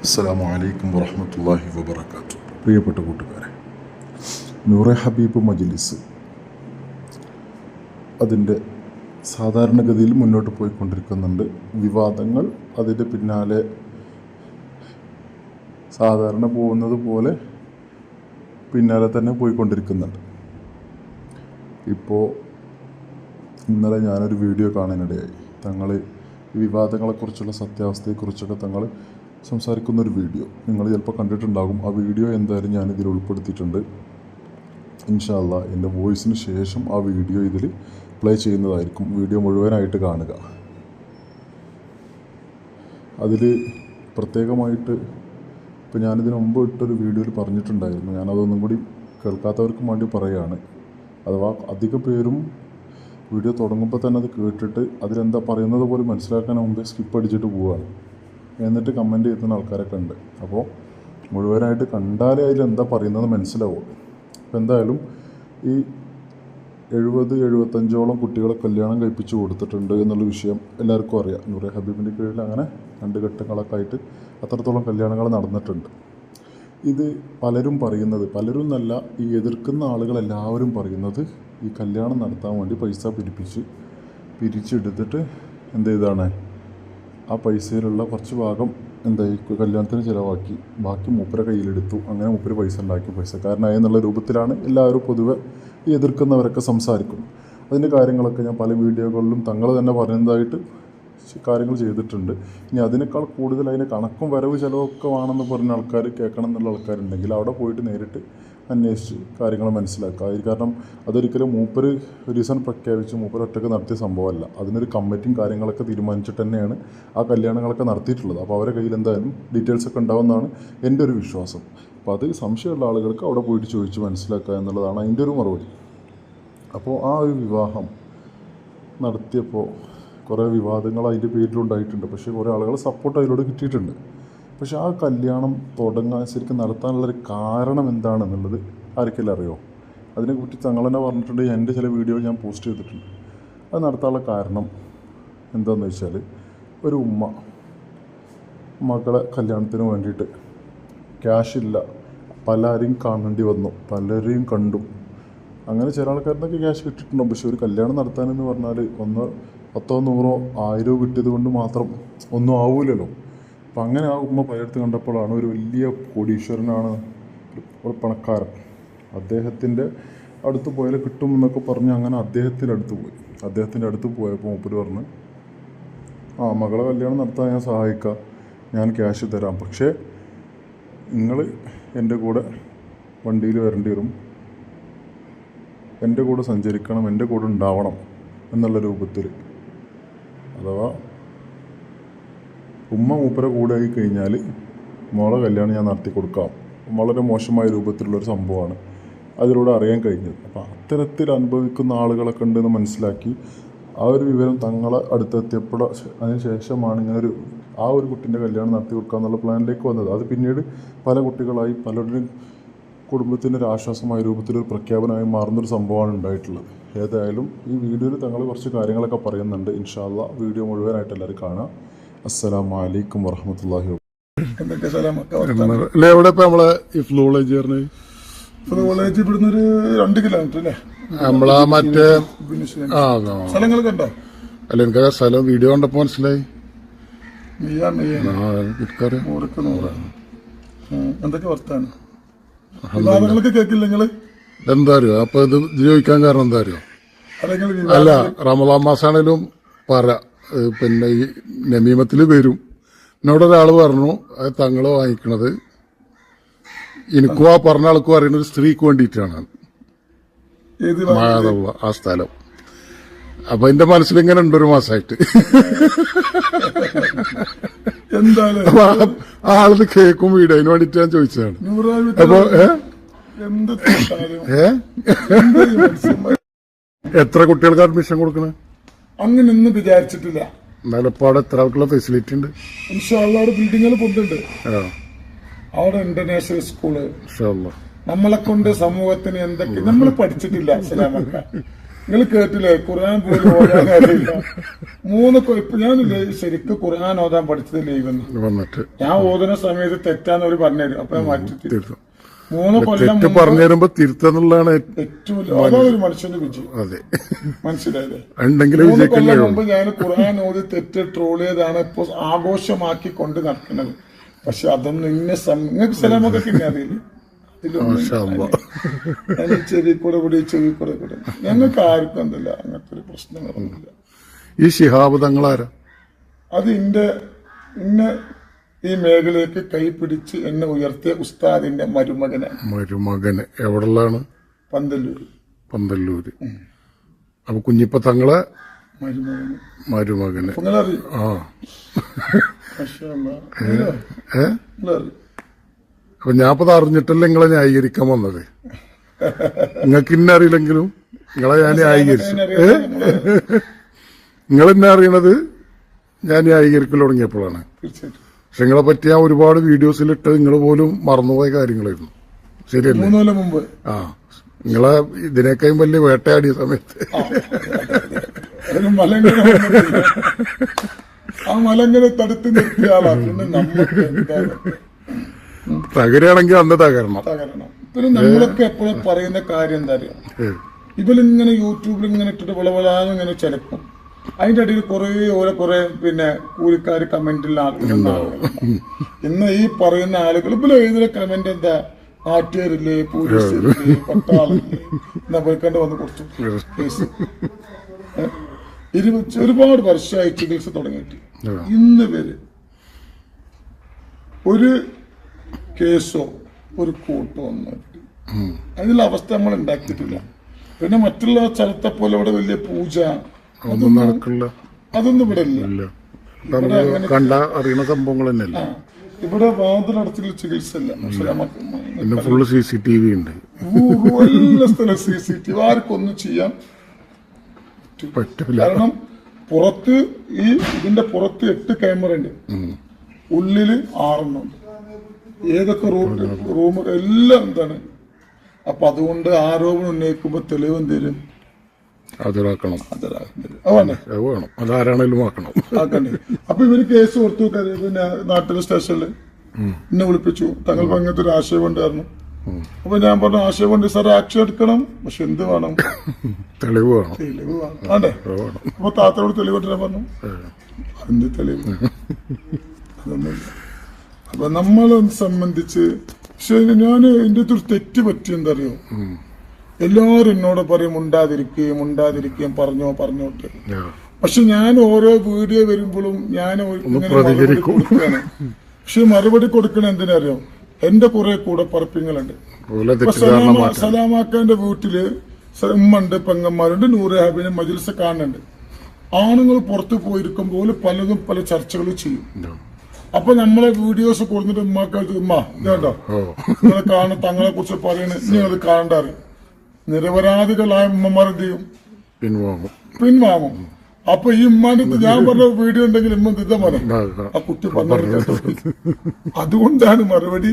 അസ്സലാമു അലൈക്കും വറഹ്മത്തുള്ളാഹി വബറകാതുഹു. പ്രിയപ്പെട്ട കൂട്ടുകാരെ, നൂറെ ഹബീബ് മജ്ലിസ് അതിൻ്റെ സാധാരണഗതിയിൽ മുന്നോട്ട് പോയിക്കൊണ്ടിരിക്കുന്നുണ്ട്. വിവാദങ്ങൾ അതിൻ്റെ പിന്നാലെ സാധാരണ പോകുന്നത് പോലെ പിന്നാലെ തന്നെ പോയിക്കൊണ്ടിരിക്കുന്നുണ്ട്. ഇപ്പോൾ ഇന്നലെ ഞാനൊരു വീഡിയോ കാണാനിടയായി. തങ്ങൾ ഈ വിവാദങ്ങളെക്കുറിച്ചുള്ള സത്യാവസ്ഥയെക്കുറിച്ചൊക്കെ തങ്ങൾ സംസാരിക്കുന്നൊരു വീഡിയോ നിങ്ങൾ ചിലപ്പോൾ കണ്ടിട്ടുണ്ടാകും. ആ വീഡിയോ എന്തായാലും ഞാനിതിൽ ഉൾപ്പെടുത്തിയിട്ടുണ്ട്. ഇൻഷാ അല്ലാഹ് എൻ്റെ വോയിസിന് ശേഷം ആ വീഡിയോ ഇതിൽ പ്ലേ ചെയ്യുന്നതായിരിക്കും. വീഡിയോ മുഴുവനായിട്ട് കാണുക. അതിൽ പ്രത്യേകമായിട്ട് ഇപ്പോൾ ഞാനിതിന് മുമ്പ് ഇട്ടൊരു വീഡിയോയിൽ പറഞ്ഞിട്ടുണ്ടായിരുന്നു. ഞാനതൊന്നും കൂടി കേൾക്കാത്തവർക്ക് വേണ്ടി പറയുകയാണ്. അഥവാ അധിക പേരും വീഡിയോ തുടങ്ങുമ്പോൾ തന്നെ അത് കേട്ടിട്ട് അതിലെന്താ പറയുന്നത് പോലും മനസ്സിലാക്കാൻ മുമ്പേ സ്കിപ്പ് അടിച്ചിട്ട് പോവുകയാണ്. എന്നിട്ട് കമൻറ്റ് ചെയ്യുന്ന ആൾക്കാരൊക്കെ ഉണ്ട്. അപ്പോൾ മുഴുവനായിട്ട് കണ്ടാലേ അതിലെന്താ പറയുന്നത് മനസ്സിലാവും. അപ്പോൾ എന്തായാലും ഈ 70-75ഓളം കുട്ടികളെ കല്യാണം കഴിപ്പിച്ച് കൊടുത്തിട്ടുണ്ട് എന്നുള്ള വിഷയം എല്ലാവർക്കും അറിയാം. നൂറെ ഹബീബിൻ്റെ കീഴിൽ അങ്ങനെ 2 ഘട്ടങ്ങളൊക്കെ ആയിട്ട് അത്രത്തോളം കല്യാണങ്ങൾ നടന്നിട്ടുണ്ട്. ഇത് പലരും പറയുന്നത്, പലരും എന്നല്ല, ഈ എതിർക്കുന്ന ആളുകളെല്ലാവരും പറയുന്നത് ഈ കല്യാണം നടത്താൻ വേണ്ടി പൈസ പിരിച്ചെടുത്തിട്ട് എന്ത് ചെയ്താണ്, ആ പൈസയിലുള്ള കുറച്ച് ഭാഗം എന്തായി കല്യാണത്തിന് ചിലവാക്കി, ബാക്കി മൂപ്പരെ കയ്യിലെടുത്തു. അങ്ങനെ മൂപ്പര് പൈസ ഉണ്ടാക്കി പൈസക്കാരനായി എന്നുള്ള രൂപത്തിലാണ് എല്ലാവരും പൊതുവെ ഈ എതിർക്കുന്നവരൊക്കെ സംസാരിക്കും. അതിൻ്റെ കാര്യങ്ങളൊക്കെ ഞാൻ പല വീഡിയോകളിലും തങ്ങൾ തന്നെ പറയുന്നതായിട്ട് കാര്യങ്ങൾ ചെയ്തിട്ടുണ്ട്. ഇനി അതിനേക്കാൾ കൂടുതൽ അതിന് കണക്കും വരവ് ചിലവൊക്കെ വേണമെന്ന് പറഞ്ഞ ആൾക്കാർ, കേൾക്കണം എന്നുള്ള ആൾക്കാരുണ്ടെങ്കിൽ അവിടെ പോയിട്ട് നേരിട്ട് അന്വേഷിച്ച് കാര്യങ്ങൾ മനസ്സിലാക്കുക. കാരണം അതൊരിക്കലും മൂപ്പര് റീസൺ പ്രഖ്യാപിച്ച് മൂപ്പര് ഒറ്റയ്ക്ക് നടത്തിയ സംഭവമല്ല. അതിനൊരു കമ്മിറ്റിയും കാര്യങ്ങളൊക്കെ തീരുമാനിച്ചിട്ട് തന്നെയാണ് ആ കല്യാണങ്ങളൊക്കെ നടത്തിയിട്ടുള്ളത്. അപ്പോൾ അവരുടെ കയ്യിൽ എന്തായാലും ഡീറ്റെയിൽസൊക്കെ ഉണ്ടാവുമെന്നാണ് എൻ്റെ ഒരു വിശ്വാസം. അപ്പോൾ അത് സംശയമുള്ള ആളുകൾക്ക് അവിടെ പോയിട്ട് ചോദിച്ച് മനസ്സിലാക്കുക എന്നുള്ളതാണ് അതിൻ്റെ ഒരു മറുപടി. അപ്പോൾ ആ ഒരു വിവാഹം നടത്തിയപ്പോൾ കുറേ വിവാദങ്ങൾ അതിൻ്റെ പേരിലുണ്ടായിട്ടുണ്ട്. പക്ഷേ കുറേ ആളുകൾ സപ്പോർട്ട് അതിലൂടെ കിട്ടിയിട്ടുണ്ട്. പക്ഷേ ആ കല്യാണം തുടങ്ങാൻ ശരിക്കും നടത്താനുള്ളൊരു കാരണം എന്താണെന്നുള്ളത് ആർക്കെല്ലാം അറിയോ? അതിനെക്കുറിച്ച് തങ്ങൾ തന്നെ പറഞ്ഞിട്ടുണ്ട്. എൻ്റെ ചില വീഡിയോ ഞാൻ പോസ്റ്റ് ചെയ്തിട്ടുണ്ട്. അത് നടത്താനുള്ള കാരണം എന്താണെന്ന് വെച്ചാൽ, ഒരു ഉമ്മ മകളെ കല്യാണത്തിന് വേണ്ടിയിട്ട് ക്യാഷില്ല, പലരെയും കാണേണ്ടി വന്നു, പലരെയും കണ്ടു. അങ്ങനെ ചില ആൾക്കാരിനൊക്കെ ക്യാഷ് കിട്ടിയിട്ടുണ്ടാവും. പക്ഷേ ഒരു കല്യാണം നടത്താനെന്ന് പറഞ്ഞാൽ 100, 10, 100, 1000 കിട്ടിയത് കൊണ്ട് മാത്രം ഒന്നും ആവൂലല്ലോ. അപ്പം അങ്ങനെ ആ ഉമ്മ പലയിടത്ത് കണ്ടപ്പോഴാണ് ഒരു വലിയ കോടീശ്വരനാണ്, ഒരു പണക്കാരൻ, അദ്ദേഹത്തിൻ്റെ അടുത്ത് പോയാൽ കിട്ടുമെന്നൊക്കെ പറഞ്ഞ് അങ്ങനെ അദ്ദേഹത്തിൻ്റെ അടുത്ത് പോയപ്പോൾ മൂപ്പര് പറഞ്ഞ്, മകളെ കല്യാണം നടത്താൻ ഞാൻ സഹായിക്കാം, ഞാൻ ക്യാഷ് തരാം, പക്ഷേ നിങ്ങൾ എൻ്റെ കൂടെ വണ്ടിയിൽ വരേണ്ടി വരും, എൻ്റെ കൂടെ സഞ്ചരിക്കണം, എൻ്റെ കൂടെ ഉണ്ടാവണം എന്നുള്ള രൂപത്തിൽ. അഥവാ ഉമ്മ മൂപ്പരെ കൂടെ ആയി കഴിഞ്ഞാൽ മോളെ കല്യാണം ഞാൻ നടത്തി കൊടുക്കാം. വളരെ മോശമായ രൂപത്തിലുള്ളൊരു സംഭവമാണ് അതിലൂടെ അറിയാൻ കഴിഞ്ഞത്. അപ്പോൾ അത്തരത്തിൽ അനുഭവിക്കുന്ന ആളുകളൊക്കെ ഉണ്ടെന്ന് മനസ്സിലാക്കി ആ ഒരു വിവരം തങ്ങളെ അടുത്തെത്തിയപ്പോൾ അതിന് ശേഷമാണ് ഇങ്ങനൊരു ആ ഒരു കുട്ടീൻ്റെ കല്യാണം നടത്തി കൊടുക്കുക എന്നുള്ള പ്ലാനിലേക്ക് വന്നത്. അത് പിന്നീട് പല കുട്ടികളായി പലരുടെയും കുടുംബത്തിൻ്റെ ഒരു ആശ്വാസമായ രൂപത്തിലൊരു പ്രഖ്യാപനമായി മാറുന്നൊരു സംഭവമാണ് ഉണ്ടായിട്ടുള്ളത്. ഏതായാലും ഈ വീഡിയോയിൽ തങ്ങൾ കുറച്ച് കാര്യങ്ങളൊക്കെ പറയുന്നുണ്ട്. ഇൻഷാ അല്ലാഹ് വീഡിയോ മുഴുവനായിട്ട് എല്ലാവരും കാണാം. അസ്സലാമു അലൈക്കും വറഹ്മത്തുള്ളാഹി വബറകാതുഹു. എവിടെ ഇപ്പൊ നമ്മളെ ഈ ഫ്ലൂളേജ് ഫ്ലൂളേജ് ഇവിടുന്ന് ഒരു 2 കിലോമീറ്റർ അല്ലേ നമ്മളാ മറ്റേ സ്ഥലങ്ങളൊക്കെ ഉണ്ടോ? അല്ല, എനിക്ക് സ്ഥലം വീഡിയോ കണ്ടപ്പോ മനസ്സിലായി. എന്തൊക്കെ വർത്താനം വിവാദങ്ങളൊക്കെ കേൾക്കില്ല നിങ്ങള്? എന്താ അറിയോ? അപ്പൊ ഇത് ചോദിക്കാൻ കാരണം എന്താ അറിയോ? അല്ല, റമളാൻ മാസാണേലും പിന്നെ ഈ നമീമത്തിൽ വരും. എന്നോടൊരാൾ പറഞ്ഞു, അത് തങ്ങൾ വാങ്ങിക്കണത് എനിക്കും ആ പറഞ്ഞ ആൾക്കും അറിയുന്ന ഒരു സ്ത്രീക്ക് വേണ്ടിയിട്ടാണ് ആ സ്ഥലം. അപ്പൊ എന്റെ മനസ്സിലിങ്ങനെ ഉണ്ട് ഒരു മാസമായിട്ട്. ആളത് കേൾക്കും വീഡിയോ, അതിന് വേണ്ടിട്ട് ഞാൻ ചോദിച്ചതാണ്. അപ്പൊ എത്ര കുട്ടികൾക്ക് അഡ്മിഷൻ കൊടുക്കണേ? അങ്ങനെയൊന്നും വിചാരിച്ചിട്ടില്ല. നിലപ്പാട് എത്ര ആൾക്കുള്ള ഫെസിലിറ്റി ഉണ്ട്? അവിടെ ബിൽഡിങ്ങുകൾ പൊന്തുണ്ട്. അവിടെ ഇന്റർനാഷണൽ സ്കൂള്, നമ്മളെ കൊണ്ട് സമൂഹത്തിന് എന്തൊക്കെ നമ്മൾ പഠിച്ചിട്ടില്ല. നിങ്ങൾ കേട്ടില്ലേ ഖുർആൻ പോലും ഓതാൻ അറിയില്ല. ഇപ്പൊ ഞാനില്ലേ ശരിക്കും ഖുർആൻ ഓതാൻ പഠിച്ചത് ലീവെന്ന് വന്നിട്ട് ഞാൻ ഓതുന്ന സമയത്ത് തെറ്റാന്ന് അവർ പറഞ്ഞുതരും. അപ്പൊ ഞാൻ മാറ്റി 3 കൊല്ലം തെറ്റ് പറഞ്ഞു തരുമ്പോ തിരുത്തുന്നുള്ളതാണ് ഏറ്റവും അതാണ് ഒരു മനുഷ്യന്റെ വിജയം. അതെ, മനസ്സിലായില്ലേ? ഉണ്ടെങ്കിലും 3 കൊല്ലം വിജയിക്കല്ലേ മുമ്പ് ഞാൻ ഖുർആൻ ഓതി തെറ്റ് ട്രോൾ ചെയ്താണ് ഇപ്പൊ ആഘോഷമാക്കി കൊണ്ട് നടക്കുന്നത്. പക്ഷെ അതൊന്നും നിങ്ങൾക്ക് സലാമൊക്കെ പിന്നെ അറിയില്ല. ചെവി കൂടെ ഞങ്ങൾക്ക് ആർക്കും എന്തല്ല അങ്ങനത്തെ ഒരു പ്രശ്നങ്ങളൊന്നുമില്ല. ഈ ശിഹാബ് തങ്ങളാരാ? അത് ഇന്ന ഈ മേഖലയ്ക്ക് കൈപിടിച്ച് എന്നെ ഉയർത്തിയ ഉസ്താദിന്റെ മരുമകന് എവിടെയാണ്? പന്തല്ലൂര്. അപ്പൊ കുഞ്ഞിപ്പ തങ്ങളെ മരുമകന്. ആ അപ്പൊ ഞാനിപ്പത് അറിഞ്ഞിട്ടല്ല നിങ്ങളെ ന്യായീകരിക്കാൻ വന്നത്. നിങ്ങൾക്ക് ഇന്നെ അറിയില്ലെങ്കിലും നിങ്ങളെ ഞാൻ ന്യായീകരിച്ചു. നിങ്ങളെന്നെ അറിയണത് ഞാൻ ന്യായീകരിക്കൽ തുടങ്ങിയപ്പോഴാണ്. പക്ഷെ നിങ്ങളെ പറ്റി ഞാൻ ഒരുപാട് വീഡിയോസിലിട്ട് നിങ്ങൾ പോലും മറന്നുപോയ കാര്യങ്ങളായിരുന്നു. ശരിയല്ലേ? 3 കൊല്ലം മുമ്പ്. ആ, നിങ്ങളെ ഇതിനേക്കാളും വലിയ വേട്ടയാടിയ സമയത്ത് ആ മലങ്ങനെ തടുത്ത് നിർത്തിയ ആളാണ്. പിന്നെ നമുക്ക് തകരുകയാണെങ്കിൽ അന്ന് തകരണം. പിന്നെ നമ്മളൊക്കെ എപ്പോഴും പറയുന്ന കാര്യം എന്താ അറിയാം, ഇവരിങ്ങനെ യൂട്യൂബിൽ ഇങ്ങനെ ഇട്ടിട്ട് വിളവിളാന്ന് ഇങ്ങനെ ചിലക്കും. അതിന്റെ ഇടയിൽ കുറെ പിന്നെ കൂലിക്കാർ കമന്റിൽ ആളുകളുണ്ടാവും. ഇന്ന് ഈ പറയുന്ന ആളുകൾ ഇപ്പോൾ എഴുതുന്ന കമന്റ് എന്താ, നാട്ടുകാരില്ലേ, പോലീസില്ലേ, പട്ടാളില്ലേ എന്നാ പോയിക്കണ്ട് വന്ന് കൊടുത്തു കേസ്. ഒരുപാട് വർഷമായി ചികിത്സ തുടങ്ങിയിട്ട് ഇന്ന് വരെ ഒരു കേസോ ഒരു കൂട്ടോ ഒന്നും അതിനുള്ള അവസ്ഥ നമ്മൾ ഉണ്ടാക്കിയിട്ടില്ല. പിന്നെ മറ്റുള്ള സ്ഥലത്തെ പോലെ ഇവിടെ വലിയ പൂജ അതൊന്നും ഇവിടെ ഇല്ല. കണ്ട അറിയുന്ന സംഭവങ്ങൾ തന്നെയല്ല. ഇവിടെ വാതിലടച്ചുള്ള ചികിത്സ ഇല്ല. ഫുള്ള് CCTV ഉണ്ട്. എല്ലാ സ്ഥലം CCTV. ആർക്കൊന്നും ചെയ്യാൻ പറ്റില്ല. കാരണം പുറത്ത് ഇതിന്റെ പുറത്ത് 8 ക്യാമറ ഉണ്ട്, ഉള്ളില് 6 ഉണ്ട്. ഏതൊക്കെ റൂം എല്ലാം എന്താണ്. അപ്പൊ അതുകൊണ്ട് ആരോപണം ഉന്നയിക്കുമ്പോ തെളിവ് എന്തേലും ഹാജരാക്കണം. അതാരാണേലും ആക്കണ്ടേ. അപ്പൊ ഇവര് കേസ് കൊടുത്തു. പിന്നെ നാട്ടിലെ സ്റ്റേഷനില് എന്നെ വിളിപ്പിച്ചു. തങ്ങൾക്ക് അങ്ങനത്തെ ഒരു ആശയം ഉണ്ടായിരുന്നു. അപ്പൊ ഞാൻ പറഞ്ഞു, ആശയം ഉണ്ട് സാർ, ആക്ഷൻ എടുക്കണം, പക്ഷെ എന്ത് വേണം? തെളിവ് വേണം. വേണ്ടേ? അപ്പൊ താത്തയോട് തെളിവിട്ടാ പറഞ്ഞു. എന്ത് തെളിവ്? അതൊന്നുമില്ല. അപ്പൊ നമ്മളെ സംബന്ധിച്ച് പക്ഷെ ഞാൻ എന്റെ ഒരു തെറ്റ് പറ്റി എന്താ അറിയോ, എല്ലാരും എന്നോട് പറയും മുണ്ടാതിരിക്കുകയും പറഞ്ഞോട്ടെ. പക്ഷെ ഞാൻ ഓരോ വീഡിയോ വരുമ്പോഴും ഞാൻ കൊടുക്കുകയാണ്. പക്ഷെ മറുപടി കൊടുക്കണ എന്തിനറിയോ, എന്റെ കുറെ കൂടെ പറപ്പിങ്ങളുണ്ട്. സലാമാക്കാന്റെ വീട്ടില് ഉമ്മണ്ട്, പെങ്ങന്മാരുണ്ട്, നൂറ് ഹാബിനെ മജിൽസ് കാണുന്നുണ്ട്. ആണുങ്ങൾ പുറത്തു പോയിരിക്കുമ്പോൾ പലതും പല ചർച്ചകളും ചെയ്യും. അപ്പൊ നമ്മളെ വീഡിയോസ് കൊടുത്തിട്ട് ഉമ്മാക്കാലത്ത് ഉമ്മ ഇതോ നിങ്ങളെ കാണുന്ന തങ്ങളെ കുറിച്ച് പറയണ നിങ്ങൾ കാണണ്ടാറ്. നിരപരാധികളായ ഉമ്മമാരെന്ത് ചെയ്യും? പിൻവാങ്ങും. അപ്പൊ ഈ ഉമ്മാന്റെ ഞാൻ പറഞ്ഞ വീഡിയോ ഉണ്ടെങ്കിൽ ഉമ്മ തിന്ന പറയും, ആ കുട്ടി പറഞ്ഞു. അതുകൊണ്ടാണ് മറുപടി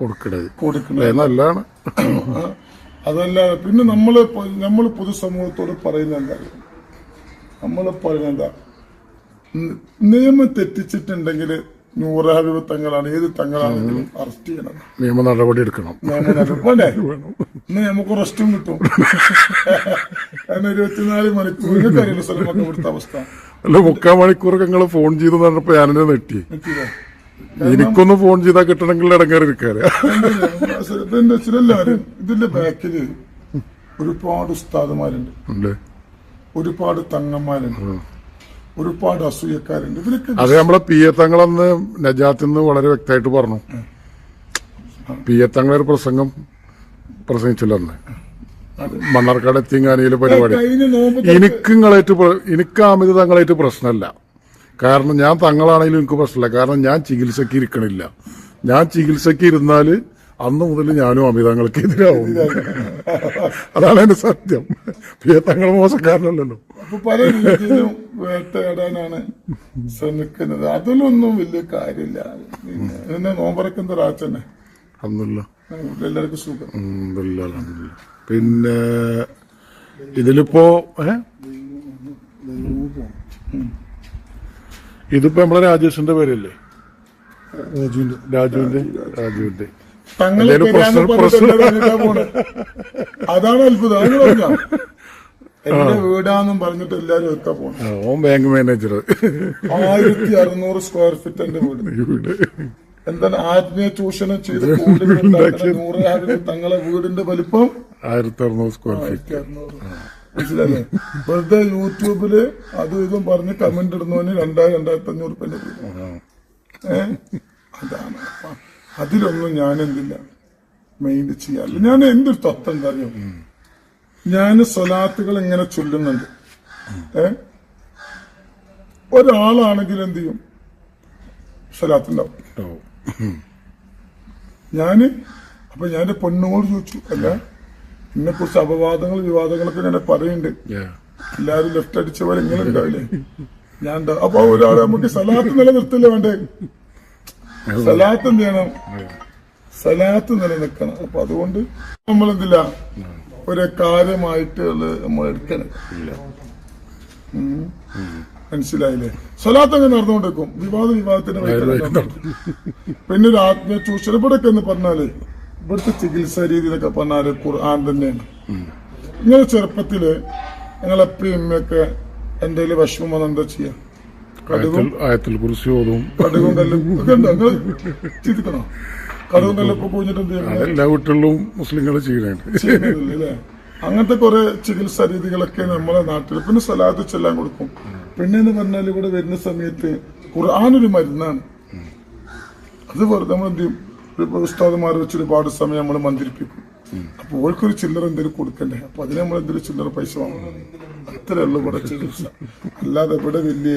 കൊടുക്കണത്. അതല്ല പിന്നെ നമ്മള് പൊതുസമൂഹത്തോട് പറയുന്നത് എന്താ, നമ്മള് പറയുന്നത് നിയമം തെറ്റിച്ചിട്ടുണ്ടെങ്കിൽ നൂറാവിവ് തങ്ങളാണ്, ഏത് തങ്ങളാണെങ്കിലും അറസ്റ്റ് ചെയ്യണം, നിയമ നടപടി എടുക്കണം. വേണ്ടേ? ഇന്ന് നമുക്ക് റെസ്റ്റും കിട്ടും. കാരണം 24 മണിക്കൂർ അറിയില്ല സ്ഥലമൊക്കെ ഇവിടുത്തെ അവസ്ഥ. അല്ല, 3/4 മണിക്കൂറൊക്കെ നിങ്ങൾ ഫോൺ ചെയ്ത് പറഞ്ഞപ്പോ ഞാനെന്നെ നെറ്റി. എനിക്കൊന്ന് ഫോൺ ചെയ്താൽ കിട്ടണമെങ്കിൽ ഇടങ്ങേറിരിക്കാറ്. എല്ലാവരും ഇതിന്റെ ബാക്കില് ഒരുപാട് ഉസ്താദുമാരുണ്ട്, ഒരുപാട് തങ്ങന്മാരുണ്ട്, ഒരുപാട് അസൂയക്കാരുണ്ട്. ഇവരൊക്കെ അത് നമ്മളെ PA തങ്ങളന്ന് നജാത്തിന്ന് വളരെ വ്യക്തമായിട്ട് പറഞ്ഞു. PA തങ്ങളൊരു പ്രസംഗം പ്രസംഗിച്ചില്ല അന്ന് മണ്ണാർക്കാട് എത്തിങ്ങാനിയിലെ പരിപാടി. എനിക്ക് അമിത് തങ്ങളായിട്ട് പ്രശ്നമല്ല. കാരണം ഞാൻ തങ്ങളാണെങ്കിലും എനിക്ക് പ്രശ്നമില്ല. കാരണം ഞാൻ ചികിത്സക്ക് ഇരിക്കണില്ല. ഞാൻ ചികിത്സക്ക് ഇരുന്നാല് അന്ന് മുതൽ ഞാനും അമിതങ്ങൾക്ക് എതിരാവും. അതാണ് എന്റെ സത്യം. PA തങ്ങൾ മോശക്കാരനല്ലല്ലോ. അപ്പൊ പല രീതിയിലും വേട്ടയാടാനാണ് ശ്രമിക്കുന്നത്. അതിലൊന്നും വലിയ കാര്യമില്ല. പിന്നെ നോമ്പറക്കുന്ന ഒരാഴ്ചന്നെ അന്നില്ല, എല്ലാവർക്കും സുഖം. പിന്നെ ഇതിലിപ്പോ ഇതിപ്പോ നമ്മളെ രാജേഷിന്റെ പേരല്ലേ? രാജുവിന്റെ തങ്ങളെ അതാണ് അത്ഭുതം. അത് പറഞ്ഞ എന്റെ വീടാന്നും പറഞ്ഞിട്ട് എല്ലാരും എത്താൻ പോണം. ഓൻ ബാങ്ക് മാനേജർ. 1600 സ്ക്വയർ ഫീറ്റ് എന്റെ വീട്. എന്താണ് ആത്മീയ ചൂഷണം ചെയ്ത് തങ്ങളെ വീടിന്റെ വലിപ്പം 1600 സ്ക്വയർ ഫീറ്റ്. മനസ്സിലല്ലേ? വെറുതെ യൂട്യൂബില് അതും ഇതും പറഞ്ഞ് കമന്റ് ഇടുന്നവന് 2000-2500 രൂപ അതാണ്. അതിലൊന്നും ഞാൻ എന്തില്ല മൈൻഡ് ചെയ്യാറില്ല. ഞാൻ എന്റെ ഒരു തത്വം എന്താ അറിയാം, ഞാൻ സ്വലാത്തുകൾ ഇങ്ങനെ ചൊല്ലുന്നുണ്ട്. ഒരാളാണെങ്കിൽ എന്ത് ചെയ്യും, സ്വലാത്തുണ്ടാവും. അപ്പൊ ഞാൻ പൊണ്ണുങ്ങളോട് ചോദിച്ചു, അല്ല എന്നെ കുറിച്ച് അപവാദങ്ങൾ വിവാദങ്ങളൊക്കെ ഞാൻ പറയുന്നുണ്ട്, എല്ലാരും ലെഫ്റ്റ് അടിച്ച പോലെ ഇങ്ങനെ ഉണ്ടാവില്ലേ, ഞാൻ അപ്പൊ ഒരാളെ നമുക്ക് സലാത്ത് നിലനിർത്തില്ല വേണ്ടേ? സലാത്ത് എന്ത് ചെയ്യണം? സലാത്ത് നിലനിൽക്കണം. അപ്പൊ അതുകൊണ്ട് നമ്മളെന്തില്ല ഒരു കാര്യമായിട്ട് നമ്മൾ എടുക്കണം. മനസ്സിലായില്ലേ? സ്വലാത്ത് അങ്ങനെ നടന്നുകൊണ്ടിരിക്കും, വിവാദത്തിന്റെ പിന്നെ ഒരു ആത്മീയ ചൂഷണം ഇവിടെയൊക്കെ എന്ന് പറഞ്ഞാല് ഇവിടുത്തെ ചികിത്സാ രീതി എന്നൊക്കെ പറഞ്ഞാല് ഖുർആൻ തന്നെയാണ്. ഇങ്ങനെ ചെറുപ്പത്തില് ഞങ്ങളെപ്പോഴും ഇമ്മയൊക്കെ എന്തെങ്കിലും വിഷമം വന്ന് എന്താ ചെയ്യാ, കടുകും കല്ലും ഒക്കെ ഉണ്ടോ? നിങ്ങൾ ചിന്തിക്കണോ? കടുകും കല്ലൊക്കെ കുഴിഞ്ഞിട്ട് എന്ത് ചെയ്യണം? എല്ലാ വീട്ടിലും മുസ്ലിങ്ങൾ ചെയ്യുന്നില്ലേ? അങ്ങനത്തെ കുറെ ചികിത്സാ രീതികളൊക്കെ നമ്മുടെ നാട്ടിൽ. പിന്നെ സ്വലാത്ത് ചെല്ലാൻ കൊടുക്കും. പിന്നെ എന്ന് പറഞ്ഞാൽ ഇവിടെ വരുന്ന സമയത്ത് ഖുർആനൊരു മരുന്നാണ്. അത് വെറുതെ നമ്മൾ എന്ത് ചെയ്യും, ഉസ്താദുമാർ വെച്ച് ഒരുപാട് സമയം നമ്മൾ മന്ത്രിപ്പിക്കും. അപ്പൊ ഓൾക്കൊരു ചില്ലറ എന്തെങ്കിലും കൊടുക്കണ്ടേ, അപ്പൊ അതിന് നമ്മൾ എന്തെങ്കിലും ചില്ലറ പൈസ വാങ്ങണം. അത്രേ ഉള്ളൂ ഇവിടെ ചികിത്സ. അല്ലാതെ ഇവിടെ വലിയ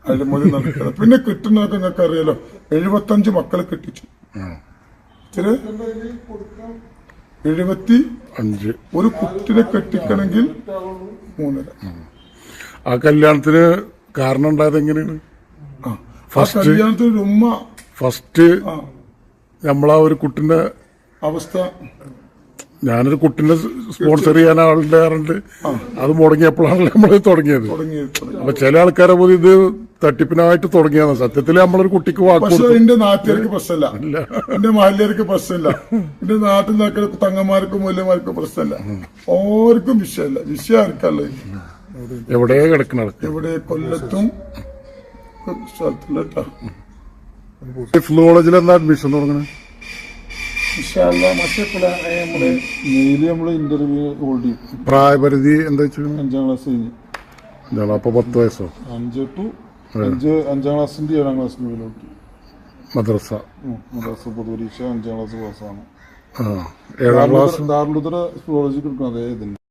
അഴിമതി നടക്കുന്നത്. പിന്നെ കിട്ടുന്നതൊക്കെ നിങ്ങൾക്ക് അറിയാലോ, 75 മക്കളെ കെട്ടിച്ചു. 75 ഒരു കുട്ടിനെ കെട്ടിക്കണമെങ്കിൽ 3.5. ആ കല്യാണത്തിന് കാരണം ഉണ്ടായത് എങ്ങനെയാണ്? കല്യാണത്തിന് ഒരു ഉമ്മ ഫസ്റ്റ് നമ്മളാ ഒരു കുട്ടിന്റെ അവസ്ഥ, ഞാനൊരു കുട്ടിനെ സ്പോൺസർ ചെയ്യാൻ ആളുടെ അത് മുടങ്ങിയപ്പോഴാണല്ലോ നമ്മള് തുടങ്ങിയത്. അപ്പൊ ചില ആൾക്കാരെ പോലും ഇത് തട്ടിപ്പിനായിട്ട് തുടങ്ങിയതാണ്. സത്യത്തിൽ നമ്മളൊരു കുട്ടിക്ക് പക്ഷെ എന്റെ നാട്ടുകാർക്ക് പ്രശ്നമില്ല, എന്റെ മഹല്യർക്ക് പ്രശ്നമില്ല, എന്റെ നാട്ടിൽ നിൽക്കുന്ന തങ്ങന്മാർക്കും മൂല്യന്മാർക്കും പ്രശ്നമില്ല. ഓർക്കും വിഷയമല്ല. വിഷയം ആർക്കല്ലേ? എവിടെ കിടക്കണം, എവിടെ കൊല്ലത്തും സ്ഥലത്തില്ല. കോളേജിൽ എന്താ അഡ്മിഷൻ തുടങ്ങണേ? മെയില് നമ്മള് ഇന്റർവ്യൂ ഹോൾഡ് ചെയ്യും. പ്രായപരിധി എന്താ വെച്ചാൽ 5ാം ക്ലാസ് കഴിഞ്ഞ്. അപ്പൊ 10 വയസ്സോ? 5 ക്ലാസിന്റെ 7ാം ക്ലാസിന്റെ മേലോട്ട് മദ്രസ പൊതുപരീക്ഷ 5ാം ക്ലാസ് പാസ്സാണ്. 7ാം ക്ലാസ് ദാറുൽ ഹുദ കോളേജിൽ കൊടുക്കണം. അതേ ഇതിന്